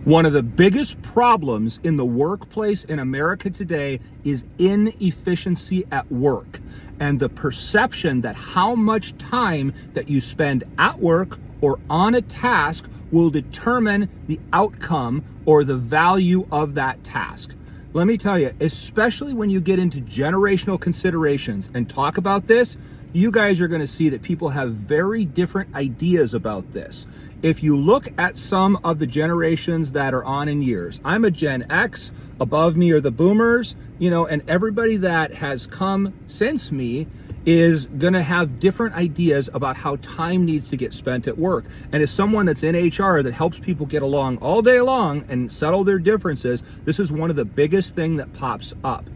One of the biggest problems in the workplace in America today is inefficiency at work, and the perception that how much time that you spend at work or on a task will determine the outcome or the value of that task. Let me tell you, especially when you get into generational considerations and talk about this, you guys are going to see that people have very different ideas about this. If you look at some of the generations that are on in years, I'm a Gen X, above me are the boomers, and everybody that has come since me is going to have different ideas about how time needs to get spent at work. And as someone that's in HR that helps people get along all day long and settle their differences, this is one of the biggest things that pops up.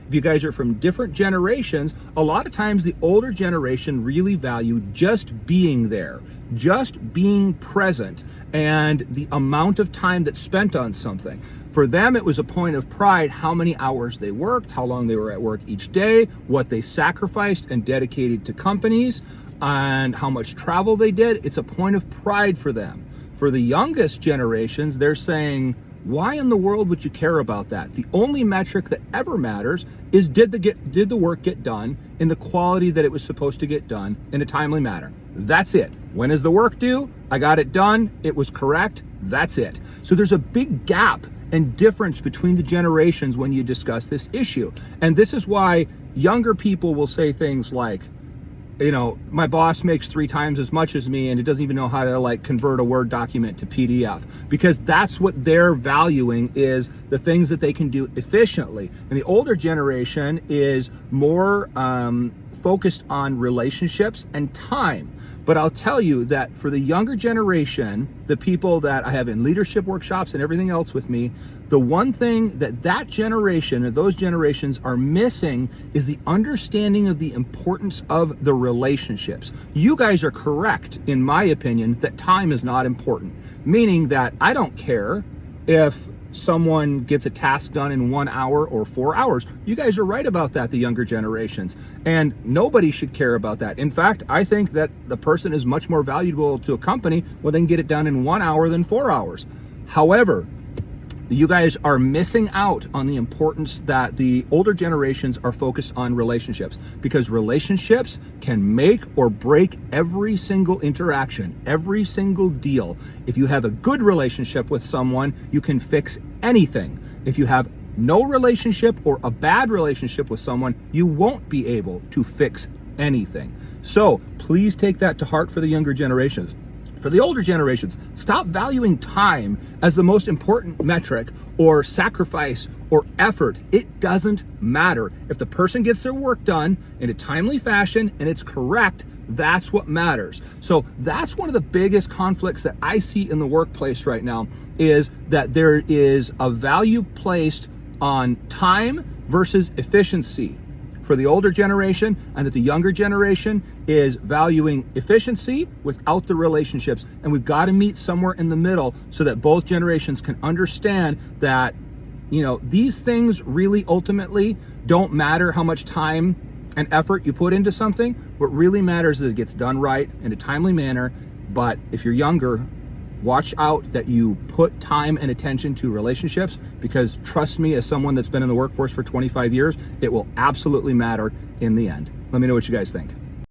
If you guys are from different generations, a lot of times the older generation really value just being there, just being present, and the amount of time that's spent on something. For them, it was a point of pride how many hours they worked, how long they were at work each day, what they sacrificed and dedicated to companies, and how much travel they did. It's a point of pride for them. For the youngest generations, they're saying, why in the world would you care about that? The only metric that ever matters is did the work get done in the quality that it was supposed to get done in a timely manner? That's it. When is the work due? I got it done. It was correct. That's it. So there's a big gap and difference between the generations when you discuss this issue. And this is why younger people will say things like, my boss makes 3 times as much as me and it doesn't even know how to convert a Word document to PDF, because that's what they're valuing, is the things that they can do efficiently. And the older generation is more focused on relationships and time. But I'll tell you that for the younger generation, the people that I have in leadership workshops and everything else with me, the one thing that generation or those generations are missing is the understanding of the importance of the relationships. You guys are correct, in my opinion, that time is not important, meaning that I don't care if someone gets a task done in 1 hour or 4 hours. You guys are right about that, the younger generations, and nobody should care about that. In fact, I think that the person is much more valuable to a company when they can get it done in 1 hour than 4 hours. However, you guys are missing out on the importance that the older generations are focused on relationships, because relationships can make or break every single interaction, every single deal. If you have a good relationship with someone, you can fix anything. If you have no relationship or a bad relationship with someone, you won't be able to fix anything. So please take that to heart for the younger generations. For the older generations, stop valuing time as the most important metric or sacrifice or effort. It doesn't matter. If the person gets their work done in a timely fashion and it's correct, that's what matters. So that's one of the biggest conflicts that I see in the workplace right now, is that there is a value placed on time versus efficiency for the older generation, and that the younger generation is valuing efficiency without the relationships. And we've got to meet somewhere in the middle so that both generations can understand that, these things really ultimately don't matter how much time and effort you put into something. What really matters is it gets done right in a timely manner. But if you're younger, watch out that you put time and attention to relationships, because trust me, as someone that's been in the workforce for 25 years, it will absolutely matter in the end. Let me know what you guys think.